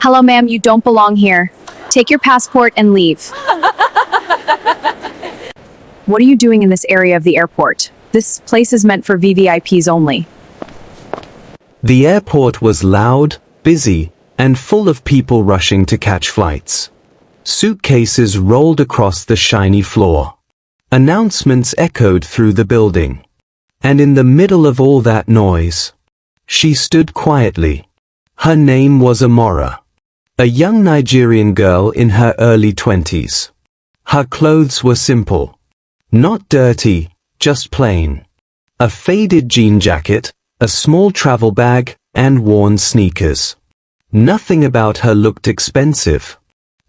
Hello, ma'am, you don't belong here. Take your passport and leave. What are you doing in this area of the airport? This place is meant for VVIPs only. The airport was loud, busy, and full of people rushing to catch flights. Suitcases rolled across the shiny floor. Announcements echoed through the building. And in the middle of all that noise, she stood quietly. Her name was Amara, a young Nigerian girl in her early 20s. Her clothes were simple. Not dirty, just plain. A faded jean jacket, a small travel bag, and worn sneakers. Nothing about her looked expensive.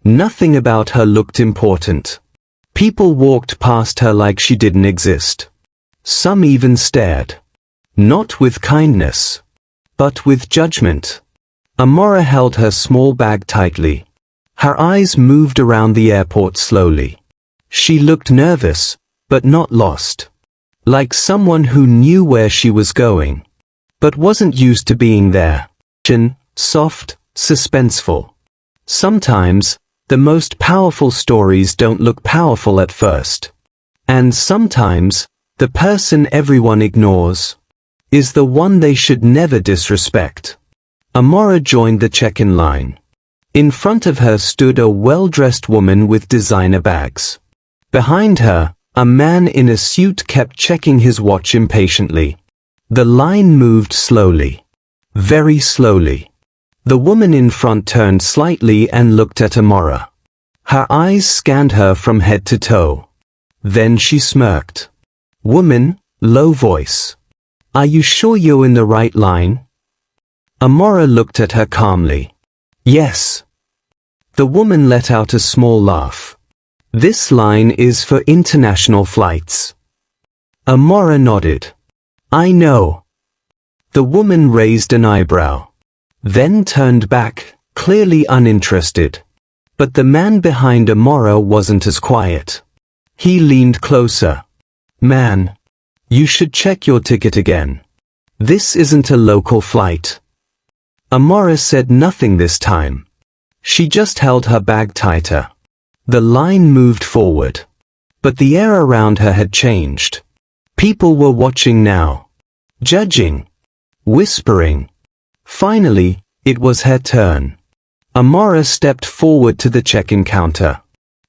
Nothing about her looked important. People walked past her like she didn't exist. Some even stared. Not with kindness, but with judgment. Amara held her small bag tightly. Her eyes moved around the airport slowly. She looked nervous, but not lost. Like someone who knew where she was going, but wasn't used to being there. Soft, suspenseful. Sometimes, the most powerful stories don't look powerful at first. And sometimes, the person everyone ignores is the one they should never disrespect. Amara joined the check-in line. In front of her stood a well-dressed woman with designer bags. Behind her, a man in a suit kept checking his watch impatiently. The line moved slowly. Very slowly. The woman in front turned slightly and looked at Amara. Her eyes scanned her from head to toe. Then she smirked. "Woman," low voice. "Are you sure you're in the right line?" Amara looked at her calmly. "Yes." The woman let out a small laugh. "This line is for international flights." Amara nodded. "I know." The woman raised an eyebrow. Then turned back, clearly uninterested. But the man behind Amara wasn't as quiet. He leaned closer. "Man, you should check your ticket again. This isn't a local flight." Amara said nothing this time. She just held her bag tighter. The line moved forward. But the air around her had changed. People were watching now. Judging. Whispering. Finally, it was her turn. Amara stepped forward to the check-in counter.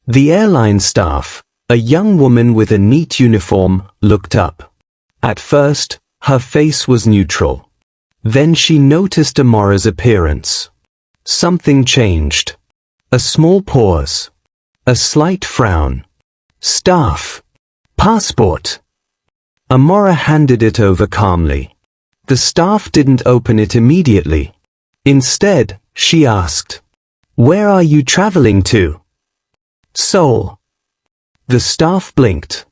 The airline staff, a young woman with a neat uniform, looked up. At first, her face was neutral. Then she noticed Amara's appearance. Something changed. A small pause. A slight frown. "Staff. Passport." Amara handed it over calmly. The staff didn't open it immediately. Instead, she asked, "Where are you traveling to?" "Seoul." The staff blinked.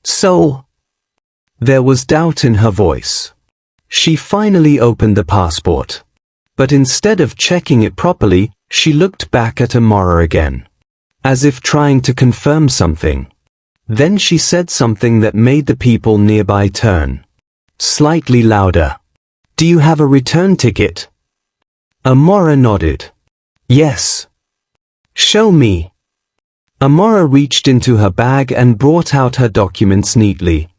"Seoul?" There was doubt in her voice. She finally opened the passport. But instead of checking it properly, she looked back at Amara again, as if trying to confirm something. Then she said something that made the people nearby turn. Slightly louder. "Do you have a return ticket?" Amara nodded. "Yes." "Show me." Amara reached into her bag and brought out her documents neatly.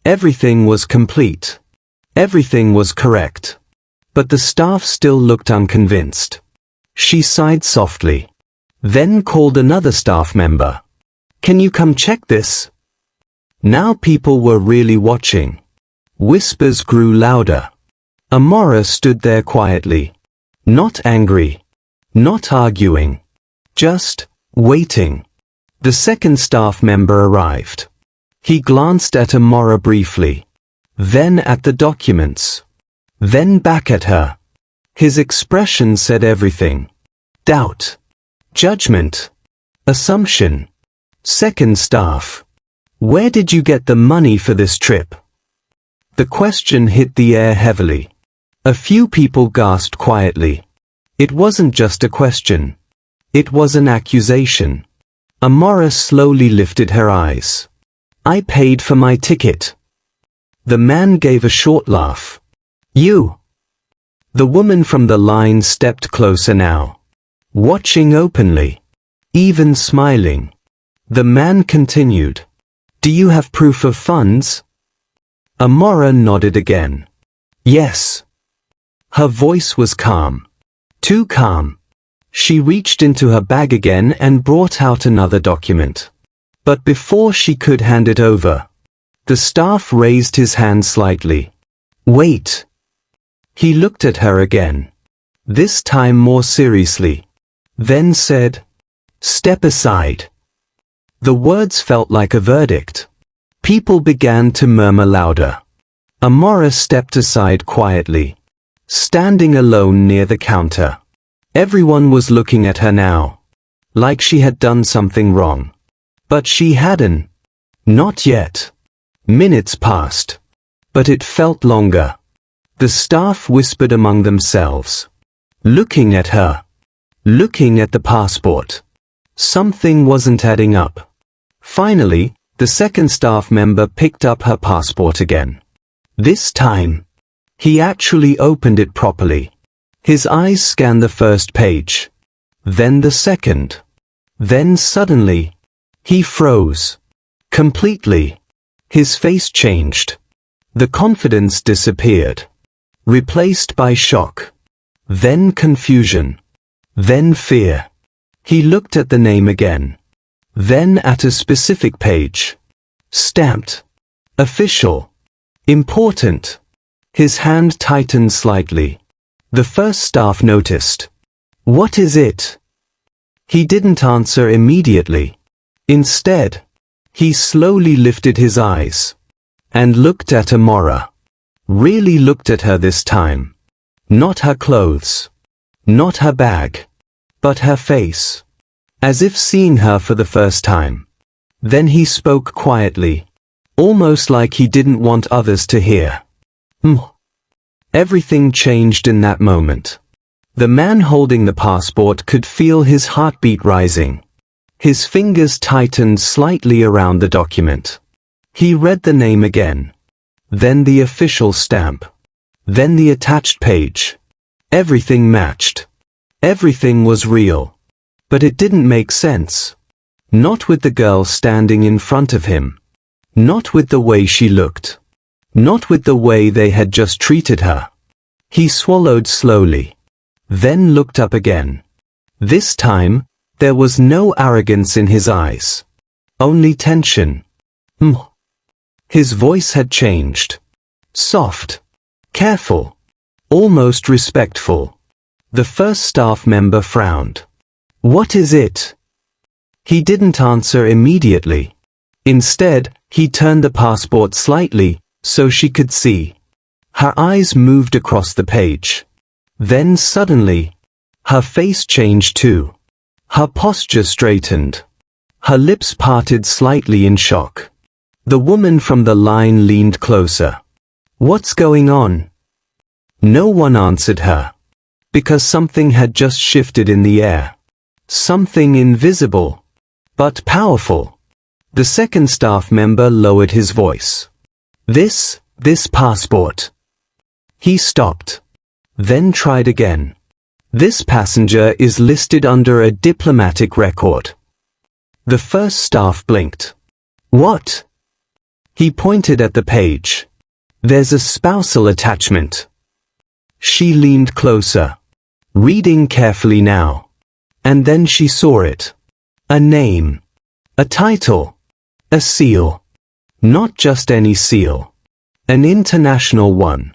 Everything was complete. Everything was correct. But the staff still looked unconvinced. She sighed softly. Then called another staff member. "Can you come check this?" Now people were really watching. Whispers grew louder. Amara stood there quietly. Not angry. Not arguing. Just waiting. The second staff member arrived. He glanced at Amara briefly. Then at the documents. Then back at her. His expression said everything. Doubt. Judgment. Assumption. Second staff. "Where did you get the money for this trip?" The question hit the air heavily. A few people gasped quietly. It wasn't just a question. It was an accusation. Amara slowly lifted her eyes. "I paid for my ticket." The man gave a short laugh. "You?" The woman from the line stepped closer now. watching openly, even smiling. The man continued, "Do you have proof of funds?" Amara nodded again. "Yes." Her voice was calm. Too calm. She reached into her bag again and brought out another document. But before she could hand it over, the staff raised his hand slightly. "Wait." He looked at her again, this time more seriously, then said, "Step aside." The words felt like a verdict. People began to murmur louder. Amara stepped aside quietly, standing alone near the counter. Everyone was looking at her now, like she had done something wrong. But she hadn't. Not yet. Minutes passed. But it felt longer. The staff whispered among themselves, looking at her, looking at the passport. Something wasn't adding up. Finally, the second staff member picked up her passport again. This time, he actually opened it properly. His eyes scanned the first page, then the second. Then suddenly, he froze. Completely. His face changed. The confidence disappeared, replaced by shock, then confusion, then fear. He looked at the name again, then at a specific page. Stamped. Official. Important. His hand tightened slightly. The first staff noticed. "What is it?" He didn't answer immediately. Instead, he slowly lifted his eyes and looked at Amara. Really looked at her this time. Not her clothes, not her bag, but her face, as if seeing her for the first time. Then he spoke quietly, almost like he didn't want others to hear. Everything changed in that moment. The man holding the passport could feel his heartbeat rising. His fingers tightened slightly around the document. He read the name again. Then the official stamp. Then the attached page. Everything matched. Everything was real. But it didn't make sense. Not with the girl standing in front of him. Not with the way she looked. Not with the way they had just treated her. He swallowed slowly. Then looked up again. This time, there was no arrogance in his eyes. Only tension. His voice had changed. Soft. Careful. Almost respectful. The first staff member frowned. "What is it?" He didn't answer immediately. Instead, he turned the passport slightly, so she could see. Her eyes moved across the page. Then suddenly, her face changed too. Her posture straightened. Her lips parted slightly in shock. The woman from the line leaned closer. "What's going on?" No one answered her. Because something had just shifted in the air. Something invisible, but powerful. The second staff member lowered his voice. This passport." He stopped. Then tried again. "This passenger is listed under a diplomatic record." The first staff blinked. "What?" He pointed at the page. "There's a spousal attachment." She leaned closer, reading carefully now. And then she saw it. A name. A title. A seal. Not just any seal. An international one.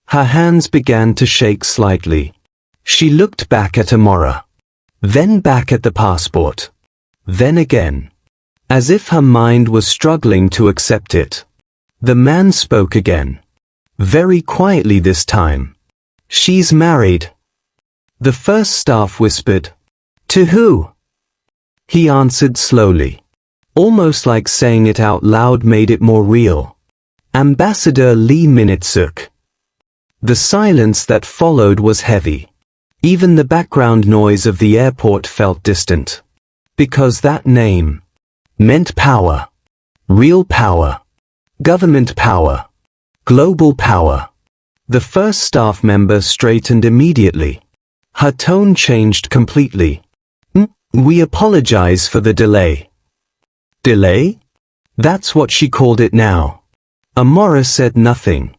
Her hands began to shake slightly. She looked back at Amara. Then back at the passport. Then again. As if her mind was struggling to accept it. The man spoke again. Very quietly this time. "She's married." The first staff whispered. "To who?" He answered slowly. Almost like saying it out loud made it more real. "Ambassador Lee Minitsuk." The silence that followed was heavy. Even the background noise of the airport felt distant. Because that name meant power. Real power. Government power. Global power. The first staff member straightened immediately. Her tone changed completely. We apologize for the delay. Delay? That's what she called it now. Amara said nothing.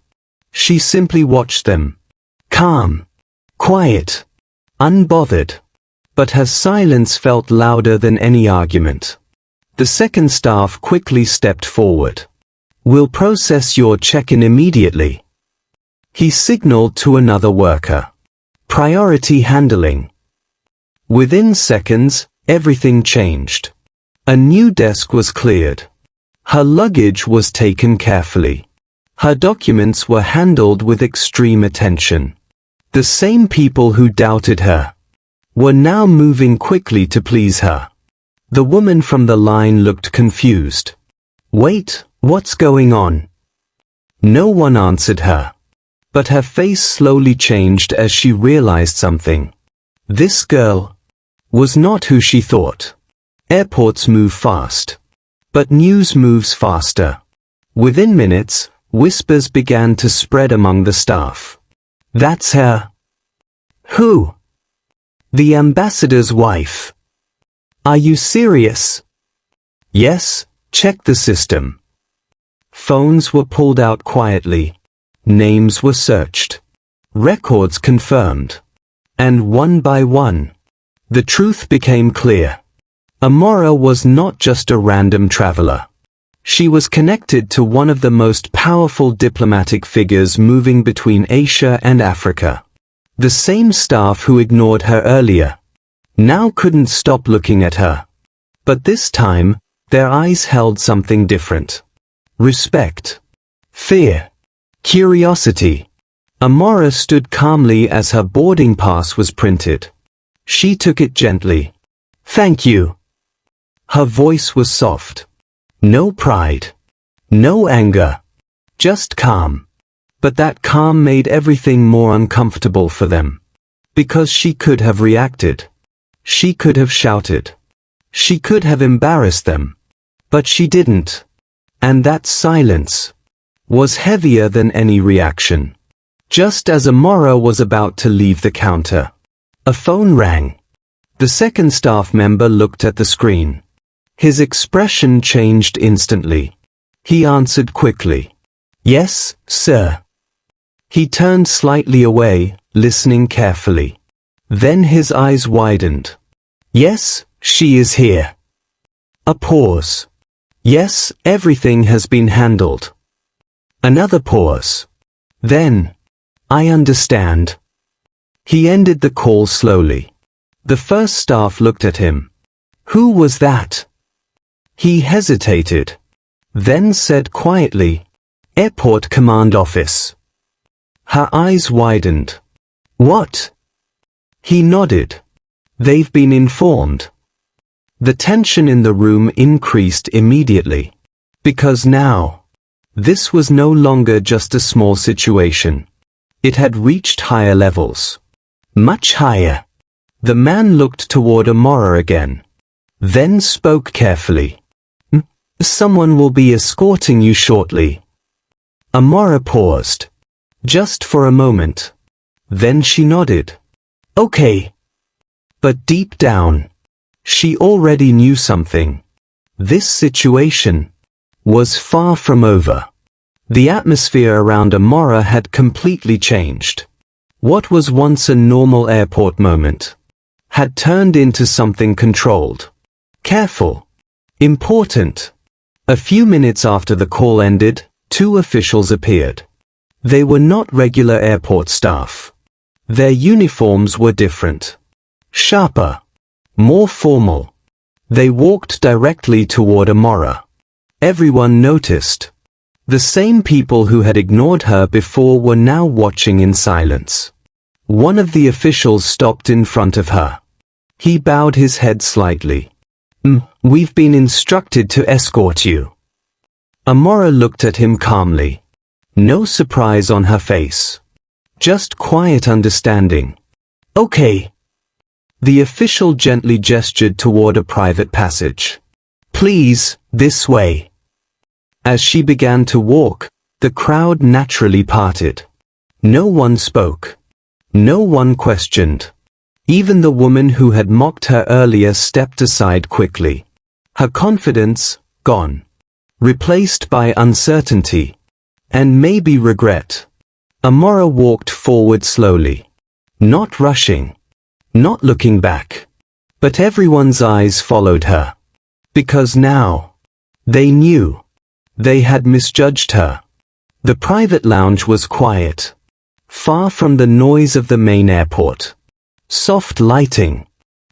She simply watched them. Calm. Quiet. Unbothered. But her silence felt louder than any argument. The second staff quickly stepped forward. We'll process your check-in immediately. He signaled to another worker. Priority handling. Within seconds, everything changed. A new desk was cleared. Her luggage was taken carefully. Her documents were handled with extreme attention. The same people who doubted her were now moving quickly to please her. The woman from the line looked confused. Wait, what's going on? No one answered her. But her face slowly changed as she realized something. This girl was not who she thought. Airports move fast. But news moves faster. Within minutes, whispers began to spread among the staff. That's her. Who? The ambassador's wife. Are you serious? Yes, check the system. Phones were pulled out quietly. Names were searched. Records confirmed. And one by one, the truth became clear. Amara was not just a random traveler. She was connected to one of the most powerful diplomatic figures moving between Asia and Africa. The same staff who ignored her earlier now couldn't stop looking at her. But this time, their eyes held something different. Respect. Fear. Curiosity. Amara stood calmly as her boarding pass was printed. She took it gently. Thank you. Her voice was soft. No pride. No anger. Just calm. But that calm made everything more uncomfortable for them. Because she could have reacted. She could have shouted. She could have embarrassed them. But she didn't. And that silence was heavier than any reaction. Just as Amara was about to leave the counter, a phone rang. The second staff member looked at the screen. His expression changed instantly. He answered quickly. Yes, sir. He turned slightly away, listening carefully. Then his eyes widened. Yes, she is here. A pause. Yes, everything has been handled. Another pause. Then, I understand. He ended the call slowly. The first staff looked at him. Who was that? He hesitated. Then said quietly, Airport Command Office. Her eyes widened. What? He nodded. They've been informed. The tension in the room increased immediately. Because now, this was no longer just a small situation. It had reached higher levels. Much higher. The man looked toward Amara again. Then spoke carefully. Someone will be escorting you shortly. Amara paused. Just for a moment. Then she nodded. Okay. But deep down, she already knew something. This situation was far from over. The atmosphere around Amara had completely changed. What was once a normal airport moment had turned into something controlled, careful, important. A few minutes after the call ended, two officials appeared. They were not regular airport staff. Their uniforms were different. Sharper. More formal. They walked directly toward Amara. Everyone noticed. The same people who had ignored her before were now watching in silence. One of the officials stopped in front of her. He bowed his head slightly. We've been instructed to escort you. Amara looked at him calmly. No surprise on her face. Just quiet understanding. Okay. The official gently gestured toward a private passage. Please, this way. As she began to walk, the crowd naturally parted. No one spoke. No one questioned. Even the woman who had mocked her earlier stepped aside quickly. Her confidence, gone. Replaced by uncertainty. And maybe regret. Amara walked forward slowly. Not rushing. Not looking back. But everyone's eyes followed her. Because now, they knew. They had misjudged her. The private lounge was quiet. Far from the noise of the main airport. Soft lighting.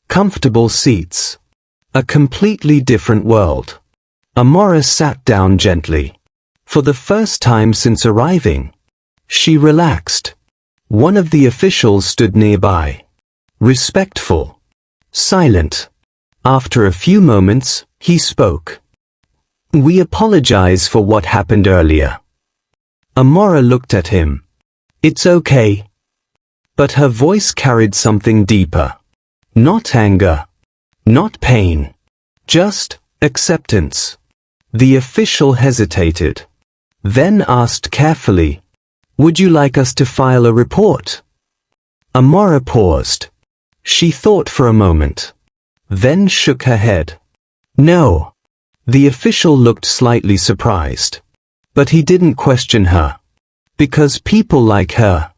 Comfortable seats. A completely different world. Amara sat down gently. For the first time since arriving. She relaxed. One of the officials stood nearby. Respectful. Silent. After a few moments, he spoke. "We apologize for what happened earlier." Amara looked at him. "It's okay." But her voice carried something deeper. Not anger. Not pain. Just acceptance. The official hesitated. Then asked carefully, "Would you like us to file a report?" Amara paused. She thought for a moment. Then shook her head. "No." The official looked slightly surprised. But he didn't question her. Because people like her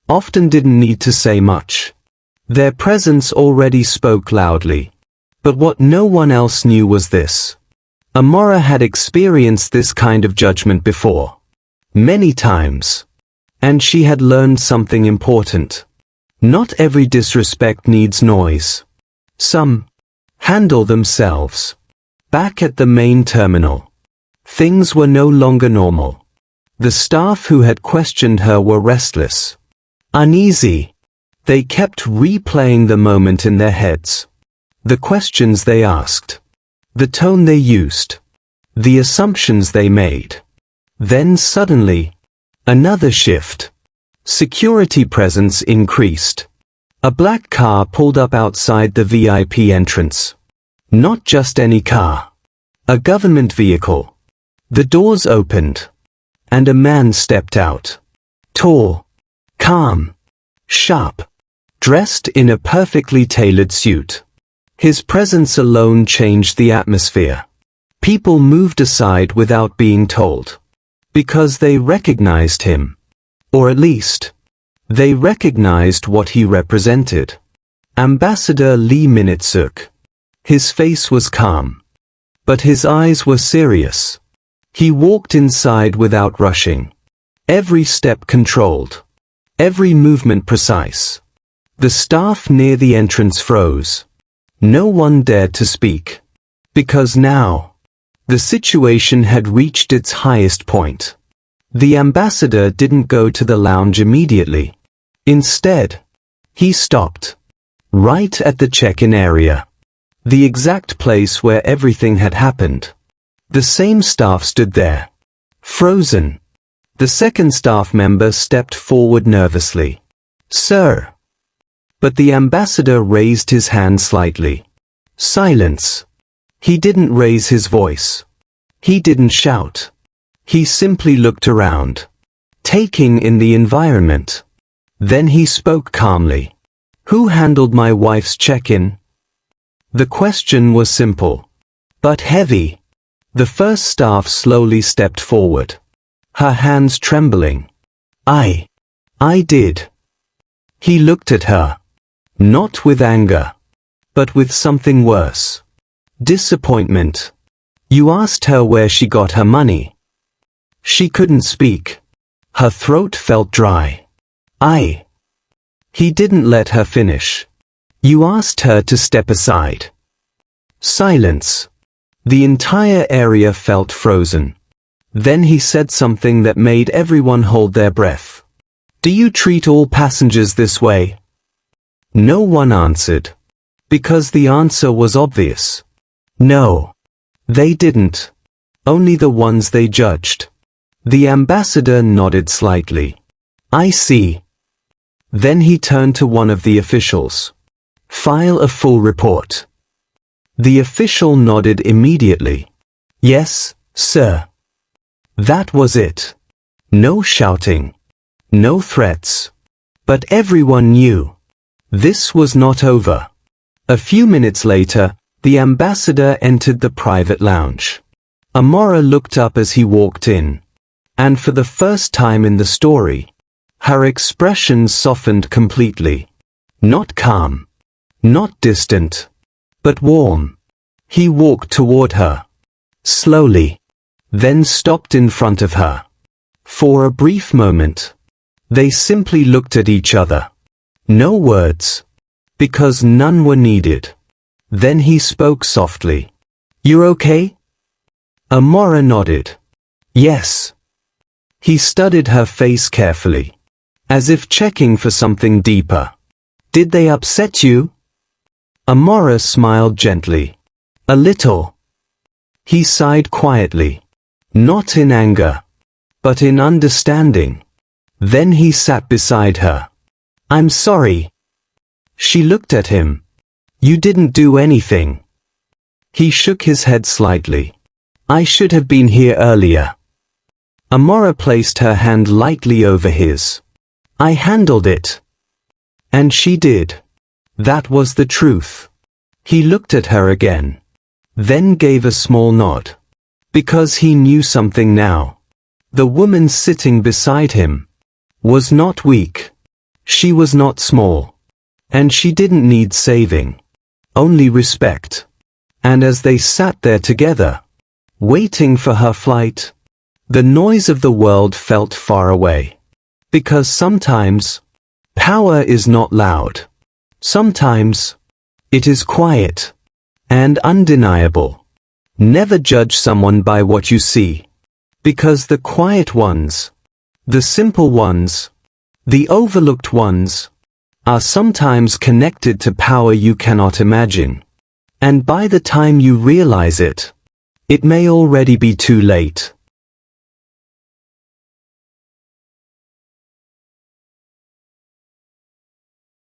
often didn't need to say much. Their presence already spoke loudly. But what no one else knew was this. Amara had experienced this kind of judgment before. Many times. And she had learned something important. Not every disrespect needs noise. Some handle themselves. Back at the main terminal. Things were no longer normal. The staff who had questioned her were restless. Uneasy. They kept replaying the moment in their heads. The questions they asked. The tone they used. The assumptions they made. Then suddenly, another shift. Security presence increased. A black car pulled up outside the VIP entrance. Not just any car. A government vehicle. The doors opened. And a man stepped out. Tall. Calm. Sharp. Dressed in a perfectly tailored suit. His presence alone changed the atmosphere. People moved aside without being told. Because they recognized him. Or at least, they recognized what he represented. Ambassador Lee Minute-suk. His face was calm. But his eyes were serious. He walked inside without rushing. Every step controlled. Every movement precise. The staff near the entrance froze. No one dared to speak. Because now, the situation had reached its highest point. The ambassador didn't go to the lounge immediately. Instead, he stopped. Right at the check-in area. The exact place where everything had happened. The same staff stood there. Frozen. The second staff member stepped forward nervously. "Sir." But the ambassador raised his hand slightly. Silence. He didn't raise his voice. He didn't shout. He simply looked around, taking in the environment. Then he spoke calmly. "Who handled my wife's check-in?" The question was simple, but heavy. The first staff slowly stepped forward. Her hands trembling. I did." He looked at her. Not with anger. But with something worse. Disappointment. "You asked her where she got her money." She couldn't speak. Her throat felt dry. He didn't let her finish. "You asked her to step aside." Silence. The entire area felt frozen. Then he said something that made everyone hold their breath. "Do you treat all passengers this way?" No one answered. Because the answer was obvious. No. They didn't. Only the ones they judged. The ambassador nodded slightly. "I see." Then he turned to one of the officials. "File a full report." The official nodded immediately. "Yes, sir." That was it. No shouting. No threats. But everyone knew. This was not over. A few minutes later, the ambassador entered the private lounge. Amara looked up as he walked in. And for the first time in the story, her expression softened completely. Not calm, not distant, but warm. He walked toward her, slowly, then stopped in front of her. For a brief moment, they simply looked at each other. No words, because none were needed. Then he spoke softly. "You're okay?" Amara nodded. "Yes." He studied her face carefully, as if checking for something deeper. "Did they upset you?" Amara smiled gently. "A little." He sighed quietly, not in anger, but in understanding. Then he sat beside her. "I'm sorry." She looked at him. "You didn't do anything." He shook his head slightly. "I should have been here earlier." Amara placed her hand lightly over his. "I handled it." And she did. That was the truth. He looked at her again, then gave a small nod. Because he knew something now. The woman sitting beside him was not weak. She was not small. And she didn't need saving. Only respect. And as they sat there together, waiting for her flight, the noise of the world felt far away. Because sometimes, power is not loud. Sometimes, it is quiet and undeniable. Never judge someone by what you see. Because the quiet ones, the simple ones, the overlooked ones, are sometimes connected to power you cannot imagine. And by the time you realize it, it may already be too late.